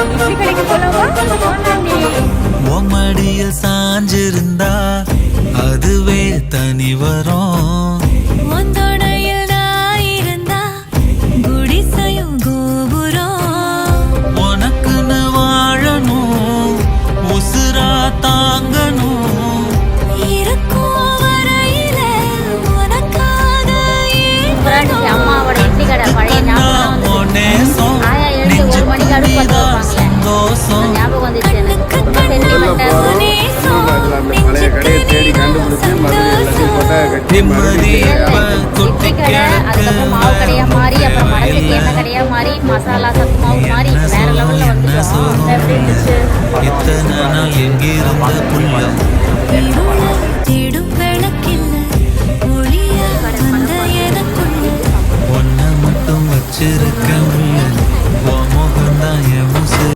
இட்லி கடைக்கு போலாமா? போலாண்டி. மடியில் சாஞ்சிருந்தா அதுவே தனி வரும். முந்தோடையில் நான் இருந்தா குடிசையும் கோபுரம். உனக்குன்னு வாழணும், உசுரா தாங்கணும். இருக்கும் வரையில உனக்காக அப்புறம் அம்மாவோட இட்லி கடை பழைய ஞாபகம் வந்துச்சு. ஆயா எழுந்து 1 மணிக்கு அடுப்பு பற்ற வைப்பாங்களே, சந்தோஷம் ஞாபகம் வந்துச்சு எனக்கு. ரொம்ப சென்டிமெண்டா பழைய கடையை தேடி கண்டுபிடிச்சு மதுரை எல்லாத்தையும் போட்டா கட்டி நிம்மதியை இட்லி கடை, அதுக்கப்புறம் மாவு கடையா மாறி, அப்புறம் மரத்துக்கு எண்ணெய் கடையா மாறி, மசாலா